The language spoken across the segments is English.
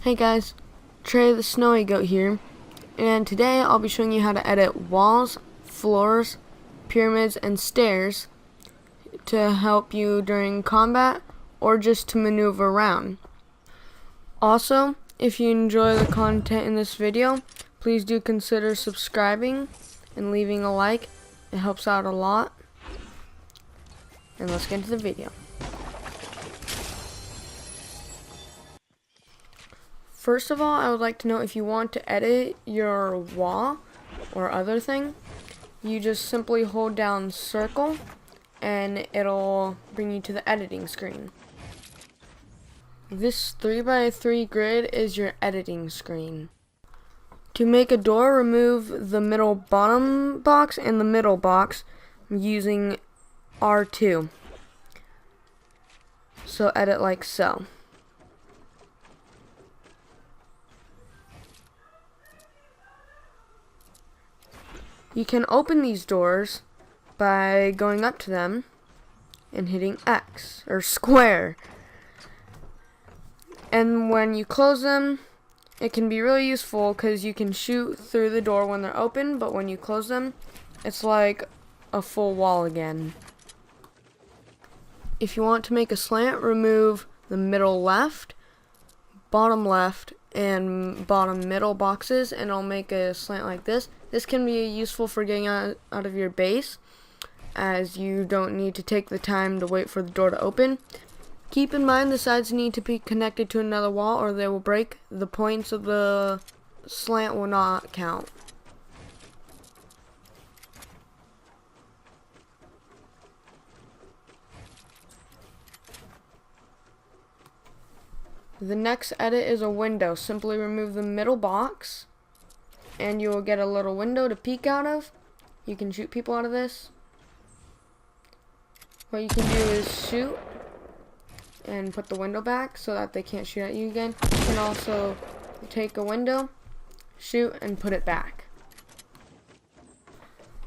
Hey guys, Trey the Snowy Goat here, and today I'll be showing you how to edit walls, floors, pyramids, and stairs to help you during combat or just to maneuver around. Also, if you enjoy the content in this video, please do consider subscribing and leaving a like. It helps out a lot. And let's get into the video. First of all, I would like to know if you want to edit your wall or other thing, you just simply hold down circle and it'll bring you to the editing screen. This 3x3 grid is your editing screen. To make a door, remove the middle bottom box and the middle box using R2. So edit like so. You can open these doors by going up to them and hitting X or square. And when you close them, it can be really useful because you can shoot through the door when they're open, but when you close them, it's like a full wall again. If you want to make a slant, remove the middle left, and bottom middle boxes, and it'll make a slant like this. This can be useful for getting out of your base, as you don't need to take the time to wait for the door to open. Keep in mind the sides need to be connected to another wall or they will break. The points of the slant will not count. The next edit is a window. Simply remove the middle box and you will get a little window to peek out of. You can shoot people out of this. What you can do is shoot and put the window back so that they can't shoot at you again. You can also take a window, shoot, and put it back.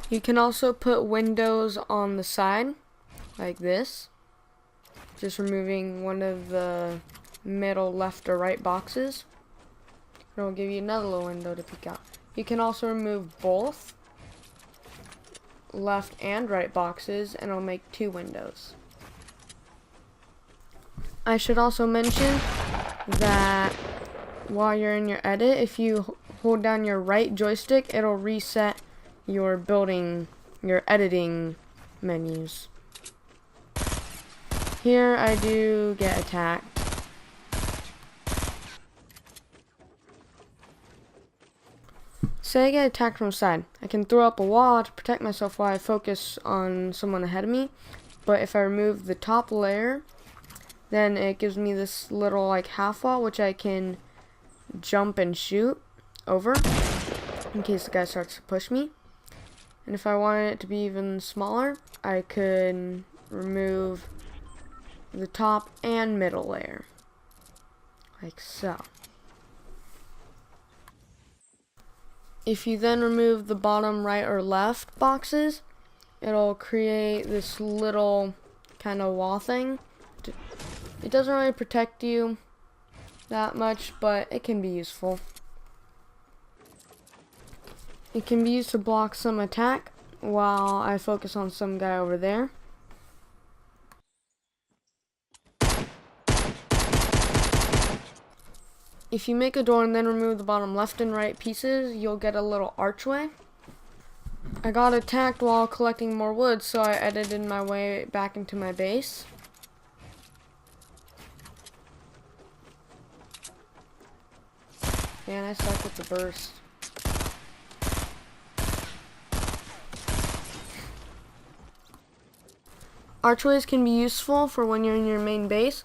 You can also put windows on the side like this, just removing one of the middle left or right boxes. It'll give you another little window to peek out. You can also remove both left and right boxes and it'll make two windows. I should also mention that while you're in your edit, if you hold down your right joystick, it'll reset your editing menus. Here I do get attacked. Say I get attacked from the side. I can throw up a wall to protect myself while I focus on someone ahead of me. But if I remove the top layer, then it gives me this little like half wall which I can jump and shoot over in case the guy starts to push me. And if I wanted it to be even smaller, I could remove the top and middle layer like so. If you then remove the bottom right or left boxes, it'll create this little kind of wall thing. It doesn't really protect you that much, but it can be useful. It can be used to block some attack while I focus on some guy over there. If you make a door and then remove the bottom left and right pieces, you'll get a little archway. I got attacked while collecting more wood, so I edited my way back into my base. Man, I suck with the burst. Archways can be useful for when you're in your main base.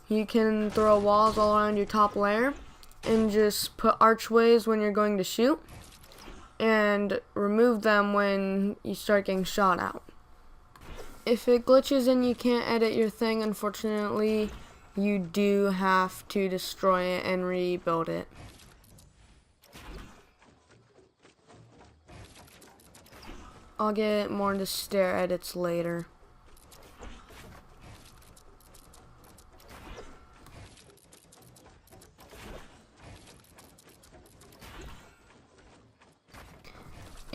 You can throw walls all around your top layer and just put archways when you're going to shoot and remove them when you start getting shot out. If it glitches and you can't edit your thing, unfortunately, you do have to destroy it and rebuild it. I'll get more into stair edits later.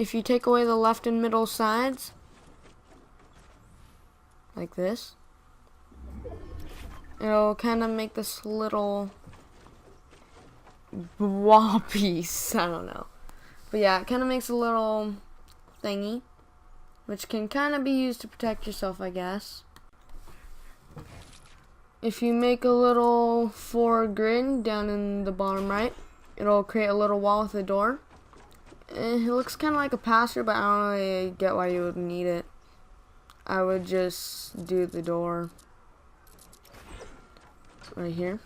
If you take away the left and middle sides, like this, it'll kind of make this little wall piece. I don't know. But yeah, it kind of makes a little thingy, which can kind of be used to protect yourself, I guess. If you make a little 4 grid down in the bottom right, it'll create a little wall with a door. It looks kind of like a passer, but I don't really get why you would need it. I would just do the door right here.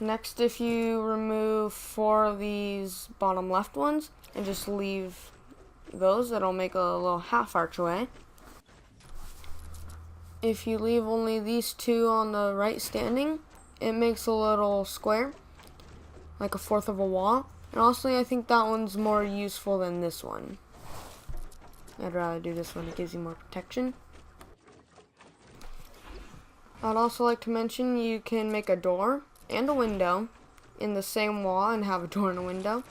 Next, if you remove 4 of these bottom left ones and just leave those, it'll make a little half archway. If you leave only these 2 on the right standing, it makes a little square, like a 1/4 of a wall. And honestly, I think that one's more useful than this one. I'd rather do this one, it gives you more protection. I'd also like to mention you can make a door and a window in the same wall and have a door and a window.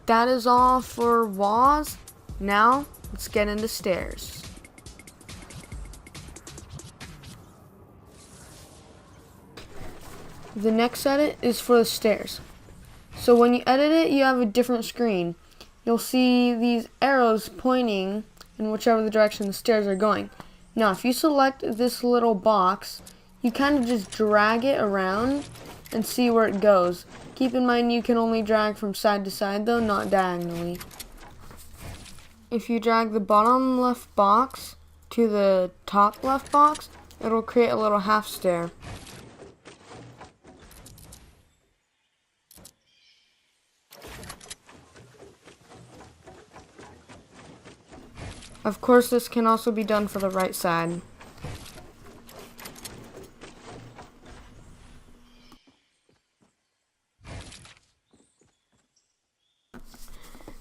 That is all for walls. Now, let's get into stairs. The next edit is for the stairs. So when you edit it, you have a different screen. You'll see these arrows pointing in whichever the direction the stairs are going. Now, if you select this little box, you kind of just drag it around and see where it goes. Keep in mind you can only drag from side to side though, not diagonally. If you drag the bottom left box to the top left box, it'll create a little half stair. Of course, this can also be done for the right side.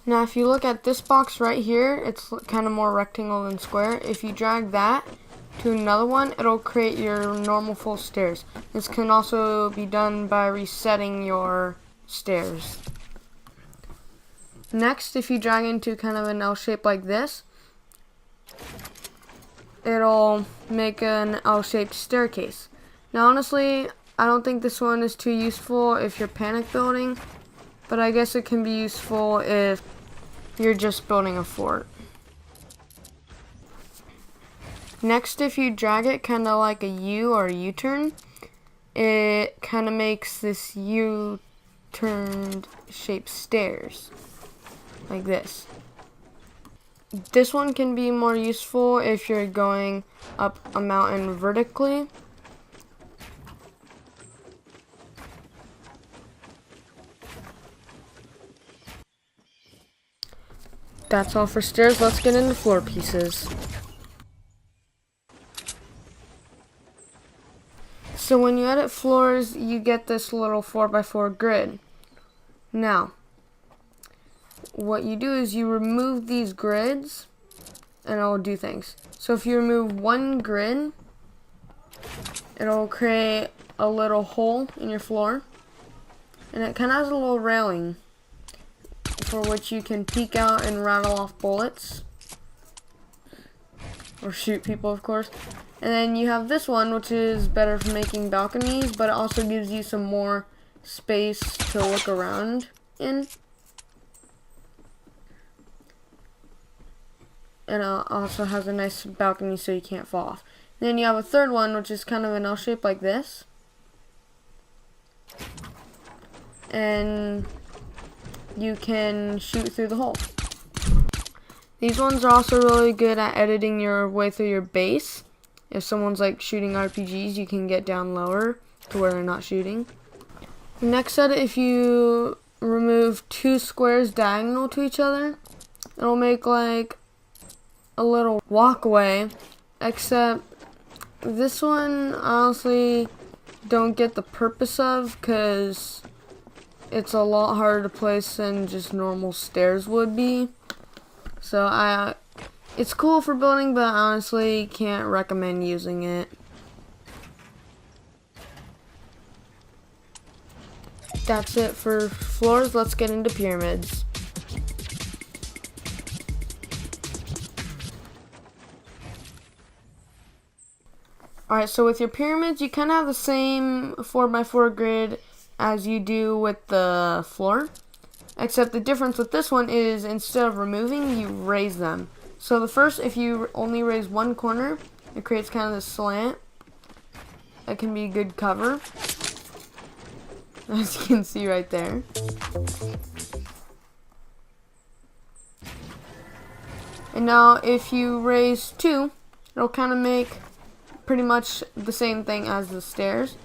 Now, if you look at this box right here, it's kind of more rectangle than square. If you drag that to another one, it'll create your normal full stairs. This can also be done by resetting your stairs. Next, if you drag into kind of an L shape like this, it'll make an L-shaped staircase. Now, honestly, I don't think this one is too useful if you're panic building, but I guess it can be useful if you're just building a fort. Next, if you drag it kind of like a U or a U-turn, it kind of makes this U-turned shaped stairs, like this. This one can be more useful if you're going up a mountain vertically. That's all for stairs. Let's get into floor pieces. So when you edit floors, you get this little 4x4 grid. Now, what you do is you remove these grids and it'll do things. So if you remove one grid, it'll create a little hole in your floor, and it kind of has a little railing for which you can peek out and rattle off bullets or shoot people, of course. And then you have this one, which is better for making balconies, but it also gives you some more space to look around in. And it also has a nice balcony so you can't fall off. And then you have a third one, which is kind of an L shape like this. And you can shoot through the hole. These ones are also really good at editing your way through your base. If someone's like shooting RPGs, you can get down lower to where they're not shooting. Next edit, if you remove 2 squares diagonal to each other, it'll make like a little walkway, except this one honestly don't get the purpose of, because it's a lot harder to place than just normal stairs would be. So it's cool for building, but I honestly can't recommend using it. That's it for floors. Let's get into pyramids. Alright, so with your pyramids, you kind of have the same 4x4 grid as you do with the floor. Except the difference with this one is instead of removing, you raise them. So the first, if you only raise one corner, it creates kind of this slant. That can be good cover. As you can see right there. And now if you raise two, it'll kind of make pretty much the same thing as the stairs.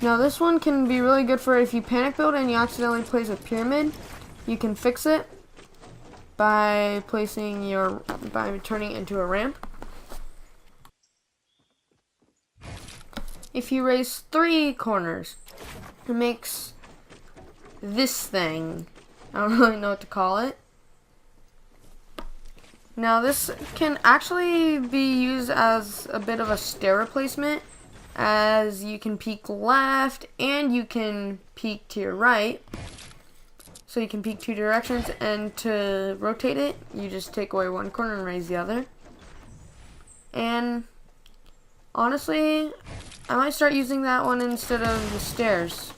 Now this one can be really good for if you panic build and you accidentally place a pyramid. You can fix it by turning it into a ramp. If you raise three corners, it makes this thing. I don't really know what to call it. Now this can actually be used as a bit of a stair replacement, as you can peek left and you can peek to your right. So you can peek two directions, and to rotate it, you just take away one corner and raise the other. And honestly, I might start using that one instead of the stairs.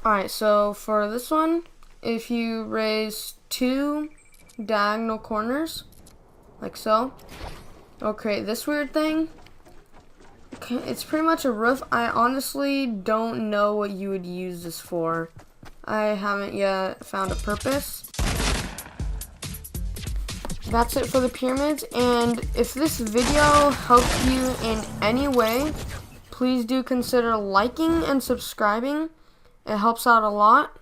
Alright, so for this one, if you raise two diagonal corners, like so, it'll create this weird thing. It's pretty much a roof. I honestly don't know what you would use this for. I haven't yet found a purpose. That's it for the pyramids, and if this video helped you in any way, please do consider liking and subscribing. It helps out a lot.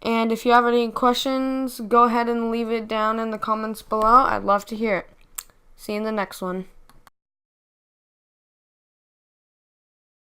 And if you have any questions, go ahead and leave it down in the comments below. I'd love to hear it. See you in the next one.